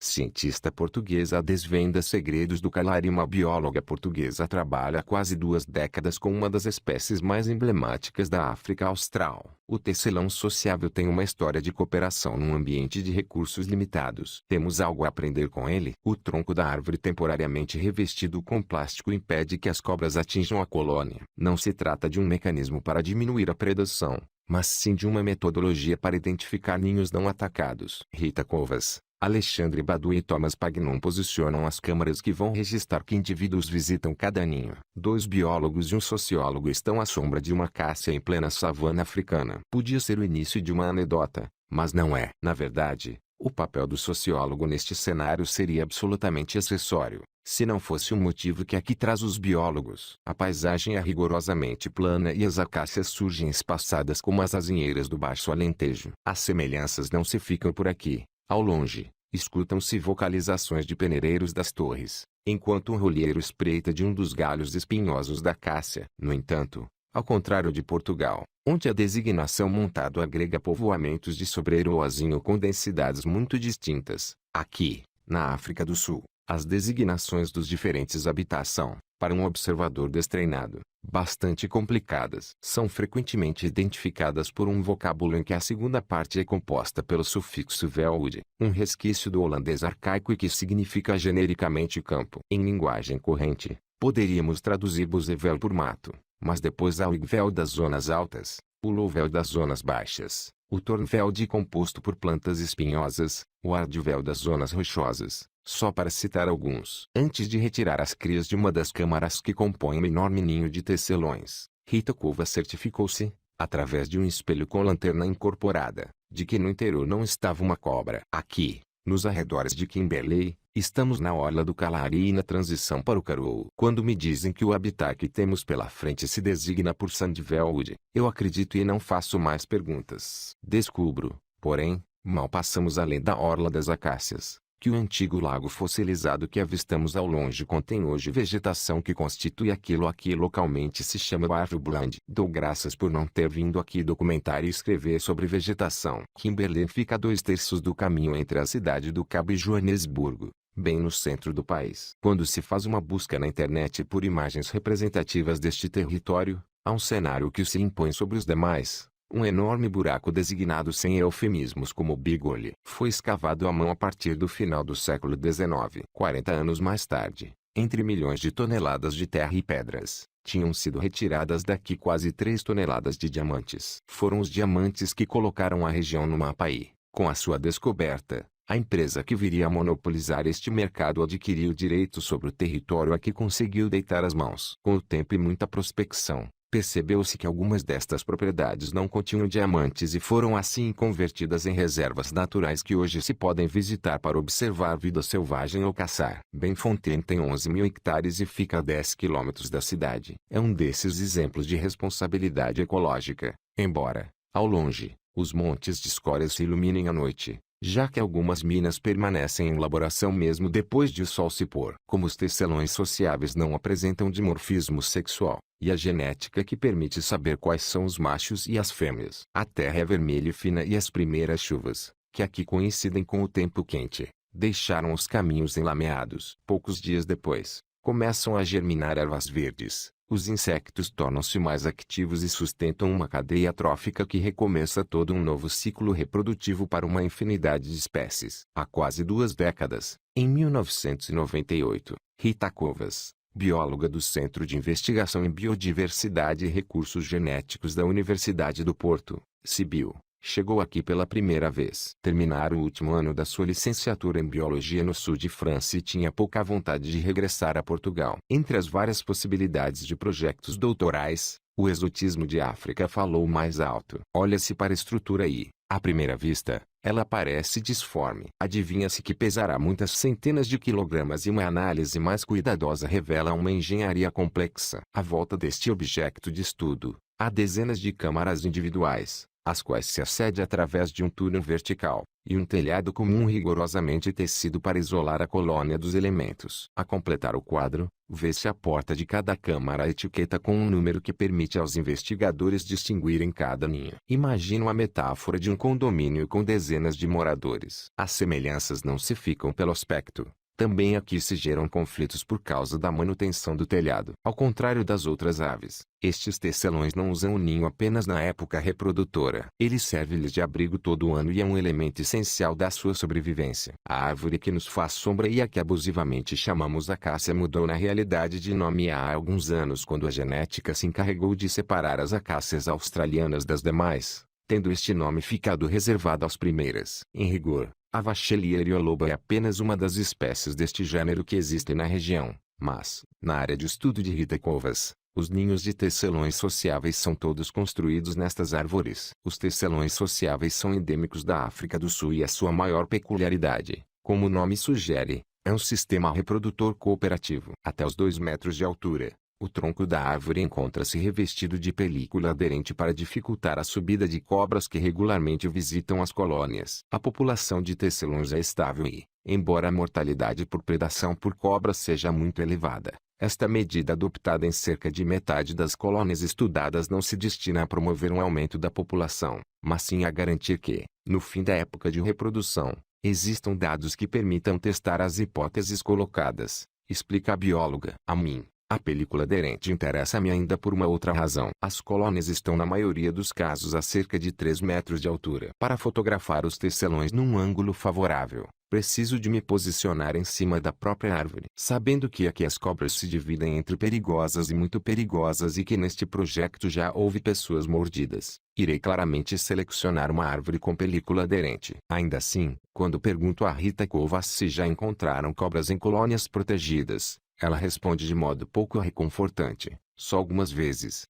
cientista portuguesa desvenda segredos do calar e uma bióloga portuguesa trabalha há quase 2 décadas com uma das espécies mais emblemáticas da África Austral. O tecelão sociável tem uma história de cooperação num ambiente de recursos limitados. Temos algo a aprender com ele. O tronco da árvore temporariamente revestido com plástico impede que as cobras atinjam a colônia. Não se trata de um mecanismo para diminuir a predação, mas sim de uma metodologia para identificar ninhos não atacados. Rita Covas, Alexandre Badu e Thomas Pagnon posicionam as câmaras que vão registrar que indivíduos visitam cada ninho. 2 biólogos e um sociólogo estão à sombra de uma acácia em plena savana africana. Podia ser o início de uma anedota, mas não é. Na verdade, o papel do sociólogo neste cenário seria absolutamente acessório, se não fosse o motivo que aqui traz os biólogos. A paisagem é rigorosamente plana e as acácias surgem espaçadas como as azinheiras do Baixo Alentejo. As semelhanças não se ficam por aqui. Ao longe, escutam-se vocalizações de peneireiros das torres, enquanto um rolheiro espreita de um dos galhos espinhosos da acácia. No entanto, ao contrário de Portugal, onde a designação montado agrega povoamentos de sobreiro ou azinho com densidades muito distintas, aqui, na África do Sul, as designações dos diferentes habitats são, para um observador destreinado, bastante complicadas. São frequentemente identificadas por um vocábulo em que a segunda parte é composta pelo sufixo velud, um resquício do holandês arcaico e que significa genericamente campo. Em linguagem corrente, poderíamos traduzir buzevel por mato, mas depois há o igvel das zonas altas, o louvel das zonas baixas, o tornveld composto por plantas espinhosas, o ardvel das zonas rochosas, só para citar alguns. Antes de retirar as crias de uma das câmaras que compõem um enorme ninho de tecelões, Rita Cova certificou-se, através de um espelho com lanterna incorporada, de que no interior não estava uma cobra. Aqui, nos arredores de Kimberley, estamos na orla do Kalahari e na transição para o Karoo. Quando me dizem que o habitat que temos pela frente se designa por Sandvelwood, eu acredito e não faço mais perguntas. Descubro, porém, mal passamos além da orla das acácias, que o antigo lago fossilizado que avistamos ao longe contém hoje vegetação que constitui aquilo que localmente se chama Barfbland. Dou graças por não ter vindo aqui documentar e escrever sobre vegetação. Kimberley fica a 2/3 do caminho entre a cidade do Cabo e Joanesburgo, bem no centro do país. Quando se faz uma busca na internet por imagens representativas deste território, há um cenário que se impõe sobre os demais. Um enorme buraco designado sem eufemismos como Big Hole foi escavado à mão a partir do final do século XIX. 40 anos mais tarde, entre milhões de toneladas de terra e pedras, tinham sido retiradas daqui quase 3 toneladas de diamantes. Foram os diamantes que colocaram a região no mapa e, com a sua descoberta, a empresa que viria a monopolizar este mercado adquiriu direito sobre o território a que conseguiu deitar as mãos. Com o tempo e muita prospecção, percebeu-se que algumas destas propriedades não continham diamantes e foram assim convertidas em reservas naturais que hoje se podem visitar para observar vida selvagem ou caçar. Benfontaine tem 11.000 hectares e fica a 10 quilômetros da cidade. É um desses exemplos de responsabilidade ecológica, embora, ao longe, os montes de escória se iluminem à noite, já que algumas minas permanecem em elaboração mesmo depois de o sol se pôr. Como os tecelões sociáveis não apresentam dimorfismo sexual, e a genética que permite saber quais são os machos e as fêmeas. A terra é vermelha e fina e as primeiras chuvas, que aqui coincidem com o tempo quente, deixaram os caminhos enlameados. Poucos dias depois, começam a germinar ervas verdes. Os insetos tornam-se mais ativos e sustentam uma cadeia trófica que recomeça todo um novo ciclo reprodutivo para uma infinidade de espécies. Há quase 2 décadas, em 1998, Rita Covas, bióloga do Centro de Investigação em Biodiversidade e Recursos Genéticos da Universidade do Porto, CIBio, chegou aqui pela primeira vez. Terminara o último ano da sua licenciatura em Biologia no sul de França e tinha pouca vontade de regressar a Portugal. Entre as várias possibilidades de projetos doutorais, o exotismo de África falou mais alto. Olha-se para a estrutura e, à primeira vista, ela parece disforme. Adivinha-se que pesará muitas centenas de quilogramas e uma análise mais cuidadosa revela uma engenharia complexa. À volta deste objeto de estudo, há dezenas de câmaras individuais, às quais se acede através de um túnel vertical. e um telhado comum rigorosamente tecido para isolar a colônia dos elementos. A completar o quadro, vê-se a porta de cada câmara etiqueta com um número que permite aos investigadores distinguirem cada ninho. Imagina uma metáfora de um condomínio com dezenas de moradores. As semelhanças não se ficam pelo aspecto. Também aqui se geram conflitos por causa da manutenção do telhado. Ao contrário das outras aves, estes tecelões não usam o ninho apenas na época reprodutora. Ele serve-lhes de abrigo todo o ano e é um elemento essencial da sua sobrevivência. A árvore que nos faz sombra e a que abusivamente chamamos acácia mudou na realidade de nome há alguns anos quando a genética se encarregou de separar as acácias australianas das demais, tendo este nome ficado reservado às primeiras. Em rigor, a Vachellia erioloba é apenas uma das espécies deste gênero que existem na região, mas, na área de estudo de Rita Covas, os ninhos de tecelões sociáveis são todos construídos nestas árvores. Os tecelões sociáveis são endêmicos da África do Sul e a sua maior peculiaridade, como o nome sugere, é um sistema reprodutor cooperativo. Até os 2 metros de altura, o tronco da árvore encontra-se revestido de película aderente para dificultar a subida de cobras que regularmente visitam as colônias. A população de tecelões é estável e, embora a mortalidade por predação por cobras seja muito elevada, esta medida adoptada em cerca de metade das colônias estudadas não se destina a promover um aumento da população, mas sim a garantir que, no fim da época de reprodução, existam dados que permitam testar as hipóteses colocadas, explica a bióloga. A mim, a película aderente interessa-me ainda por uma outra razão. As colônias estão na maioria dos casos a cerca de 3 metros de altura. Para fotografar os tecelões num ângulo favorável, preciso de me posicionar em cima da própria árvore. Sabendo que aqui as cobras se dividem entre perigosas e muito perigosas e que neste projeto já houve pessoas mordidas, irei claramente selecionar uma árvore com película aderente. Ainda assim, quando pergunto a Rita Covas se já encontraram cobras em colônias protegidas, ela responde de modo pouco reconfortante, só algumas vezes.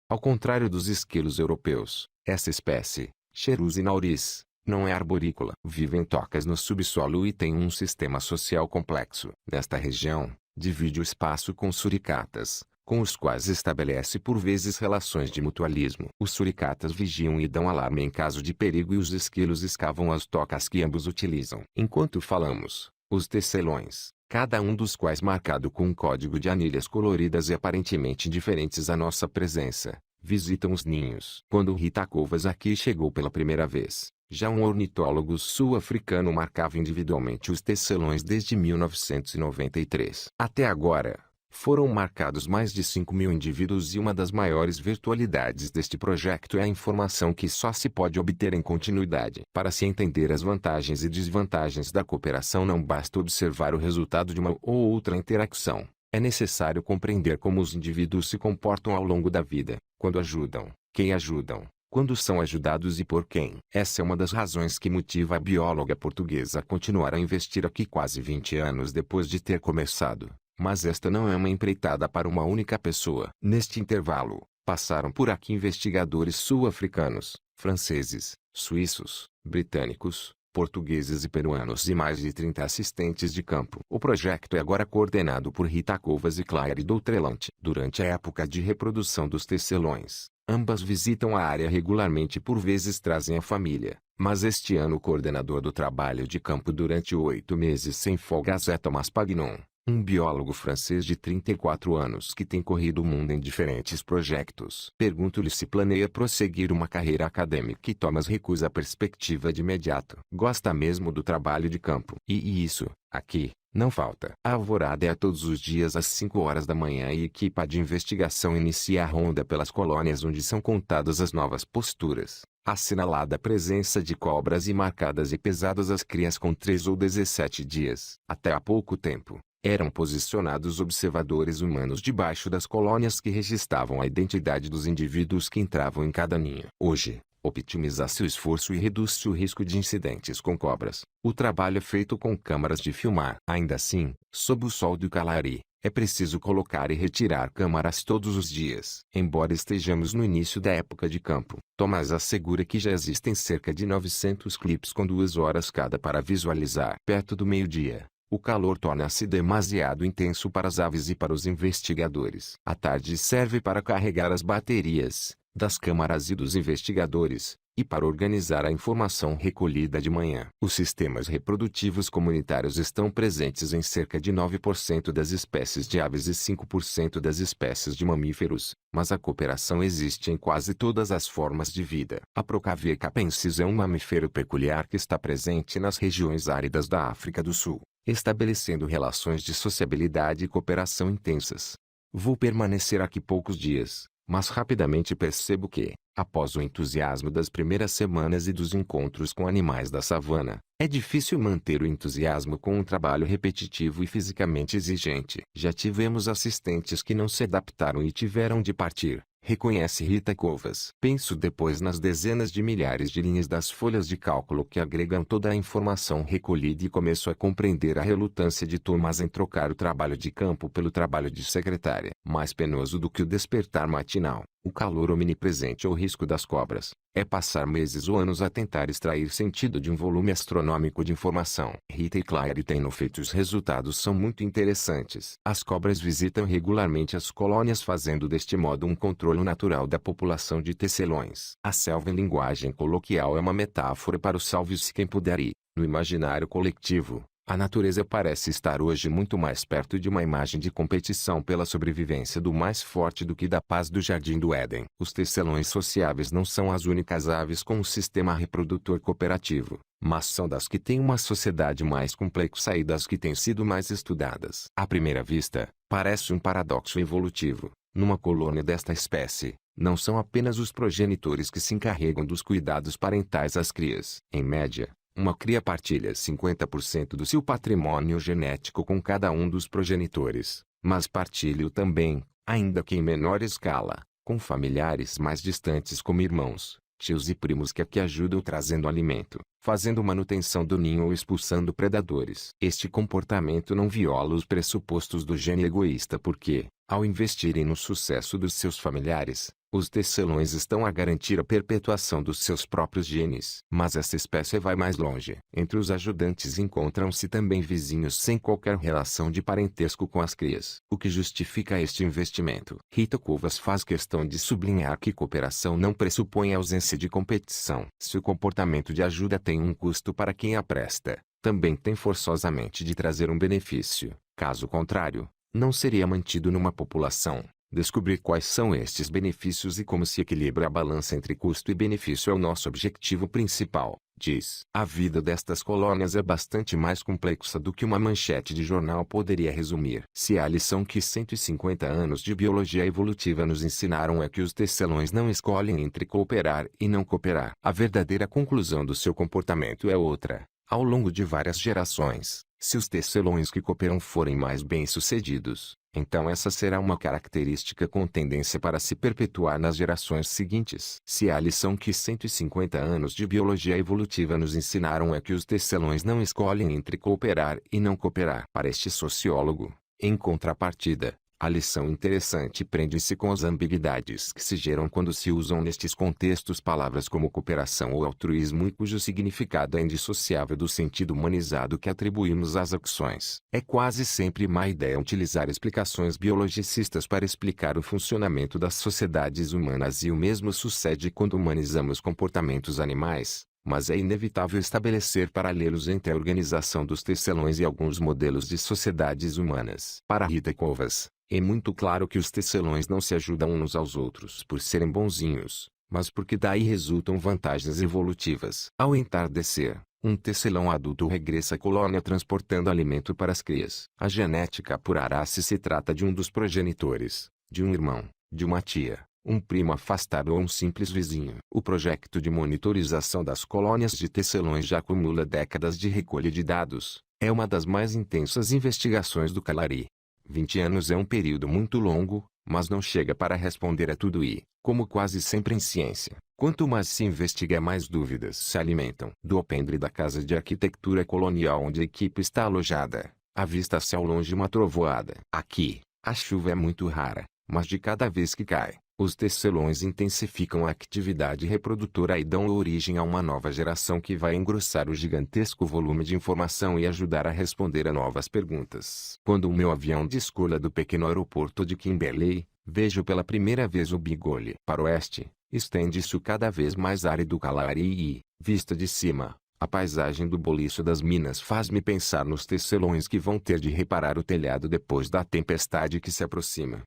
Ao contrário dos esquilos europeus, essa espécie, Cherus nauris, não é arborícola. Vive em tocas no subsolo e tem um sistema social complexo. Nesta região, divide o espaço com suricatas, com os quais estabelece por vezes relações de mutualismo. Os suricatas vigiam e dão alarme em caso de perigo e os esquilos escavam as tocas que ambos utilizam. Enquanto falamos, os tecelões, cada um dos quais marcado com um código de anilhas coloridas e aparentemente indiferentes à nossa presença, visitam os ninhos. Quando Rita Covas aqui chegou pela primeira vez, já um ornitólogo sul-africano marcava individualmente os tecelões desde 1993. Até agora, foram marcados mais de 5.000 indivíduos e uma das maiores virtualidades deste projeto é a informação que só se pode obter em continuidade. Para se entender as vantagens e desvantagens da cooperação não basta observar o resultado de uma ou outra interação. É necessário compreender como os indivíduos se comportam ao longo da vida, quando ajudam, quem ajudam, quando são ajudados e por quem. Essa é uma das razões que motiva a bióloga portuguesa a continuar a investir aqui quase 20 anos depois de ter começado. Mas esta não é uma empreitada para uma única pessoa. Neste intervalo, passaram por aqui investigadores sul-africanos, franceses, suíços, britânicos, portugueses e peruanos e mais de 30 assistentes de campo. O projeto é agora coordenado por Rita Covas e Claire Doutrelant. Durante a época de reprodução dos tecelões, ambas visitam a área regularmente e por vezes trazem a família. Mas este ano o coordenador do trabalho de campo durante 8 meses sem folgas é Thomas Pagnon, um biólogo francês de 34 anos que tem corrido o mundo em diferentes projetos. Pergunto-lhe se planeia prosseguir uma carreira acadêmica e Thomas recusa a perspectiva de imediato. Gosta mesmo do trabalho de campo. E isso, aqui, não falta. A alvorada é todos os dias às 5 horas da manhã e a equipa de investigação inicia a ronda pelas colônias onde são contadas as novas posturas, assinalada a presença de cobras e marcadas e pesadas as crias com 3 ou 17 dias. Até há pouco tempo, eram posicionados observadores humanos debaixo das colônias que registravam a identidade dos indivíduos que entravam em cada ninho. Hoje, optimiza-se o esforço e reduz-se o risco de incidentes com cobras. O trabalho é feito com câmaras de filmar. Ainda assim, sob o sol do Kalahari, é preciso colocar e retirar câmaras todos os dias. Embora estejamos no início da época de campo, Thomas assegura que já existem cerca de 900 clipes com 2 horas cada para visualizar. Perto do meio-dia, o calor torna-se demasiado intenso para as aves e para os investigadores. A tarde serve para carregar as baterias das câmaras e dos investigadores, e para organizar a informação recolhida de manhã. Os sistemas reprodutivos comunitários estão presentes em cerca de 9% das espécies de aves e 5% das espécies de mamíferos, mas a cooperação existe em quase todas as formas de vida. A Procavia capensis é um mamífero peculiar que está presente nas regiões áridas da África do Sul, estabelecendo relações de sociabilidade e cooperação intensas. Vou permanecer aqui poucos dias, mas rapidamente percebo que, após o entusiasmo das primeiras semanas e dos encontros com animais da savana, é difícil manter o entusiasmo com um trabalho repetitivo e fisicamente exigente. Já tivemos assistentes que não se adaptaram e tiveram de partir, reconhece Rita Covas. Penso depois nas dezenas de milhares de linhas das folhas de cálculo que agregam toda a informação recolhida e começo a compreender a relutância de Thomas em trocar o trabalho de campo pelo trabalho de secretária. Mais penoso do que o despertar matinal, o calor omnipresente ou o risco das cobras, é passar meses ou anos a tentar extrair sentido de um volume astronômico de informação. Rita e Claire têm feito os resultados são muito interessantes. As cobras visitam regularmente as colônias fazendo deste modo um controle natural da população de tecelões. A selva em linguagem coloquial é uma metáfora para o salve-se quem puder e, no imaginário coletivo, a natureza parece estar hoje muito mais perto de uma imagem de competição pela sobrevivência do mais forte do que da paz do Jardim do Éden. Os tecelões sociáveis não são as únicas aves com um sistema reprodutor cooperativo, mas são das que têm uma sociedade mais complexa e das que têm sido mais estudadas. À primeira vista, parece um paradoxo evolutivo. Numa colônia desta espécie, não são apenas os progenitores que se encarregam dos cuidados parentais às crias. Em média, uma cria partilha 50% do seu patrimônio genético com cada um dos progenitores, mas partilha também, ainda que em menor escala, com familiares mais distantes como irmãos, tios e primos que aqui ajudam trazendo alimento, fazendo manutenção do ninho ou expulsando predadores. Este comportamento não viola os pressupostos do gene egoísta porque, ao investirem no sucesso dos seus familiares, os tecelões estão a garantir a perpetuação dos seus próprios genes. Mas essa espécie vai mais longe. Entre os ajudantes encontram-se também vizinhos sem qualquer relação de parentesco com as crias. O que justifica este investimento? Rita Covas faz questão de sublinhar que cooperação não pressupõe a ausência de competição. Se o comportamento de ajuda tem um custo para quem a presta, também tem forçosamente de trazer um benefício. Caso contrário, não seria mantido numa população. Descobrir quais são estes benefícios e como se equilibra a balança entre custo e benefício é o nosso objetivo principal, diz. A vida destas colônias é bastante mais complexa do que uma manchete de jornal poderia resumir. Se a lição que 150 anos de biologia evolutiva nos ensinaram é que os tecelões não escolhem entre cooperar e não cooperar, a verdadeira conclusão do seu comportamento é outra. Ao longo de várias gerações, se os tecelões que cooperam forem mais bem-sucedidos, então essa será uma característica com tendência para se perpetuar nas gerações seguintes. Se a lição que 150 anos de biologia evolutiva nos ensinaram é que os tecelões não escolhem entre cooperar e não cooperar. Para este sociólogo, em contrapartida, a lição interessante prende-se com as ambiguidades que se geram quando se usam nestes contextos palavras como cooperação ou altruísmo e cujo significado é indissociável do sentido humanizado que atribuímos às ações. É quase sempre má ideia utilizar explicações biologicistas para explicar o funcionamento das sociedades humanas e o mesmo sucede quando humanizamos comportamentos animais. Mas é inevitável estabelecer paralelos entre a organização dos tecelões e alguns modelos de sociedades humanas. Para Rita Covas, é muito claro que os tecelões não se ajudam uns aos outros por serem bonzinhos, mas porque daí resultam vantagens evolutivas. Ao entardecer, um tecelão adulto regressa à colônia transportando alimento para as crias. A genética apurará se se trata de um dos progenitores, de um irmão, de uma tia, um primo afastado ou um simples vizinho. O projeto de monitorização das colônias de tecelões já acumula décadas de recolha de dados. É uma das mais intensas investigações do Calari. 20 anos é um período muito longo, mas não chega para responder a tudo e, como quase sempre em ciência, quanto mais se investiga mais dúvidas se alimentam. Do alpendre da casa de arquitetura colonial onde a equipe está alojada, avista-se ao longe uma trovoada. Aqui, a chuva é muito rara, mas de cada vez que cai, os tecelões intensificam a atividade reprodutora e dão origem a uma nova geração que vai engrossar o gigantesco volume de informação e ajudar a responder a novas perguntas. Quando o meu avião descola do pequeno aeroporto de Kimberley, vejo pela primeira vez o Bigole. Para o oeste, Estende-se o cada vez mais árido Calari e, vista de cima, a paisagem do boliço das minas faz-me pensar nos tecelões que vão ter de reparar o telhado depois da tempestade que se aproxima.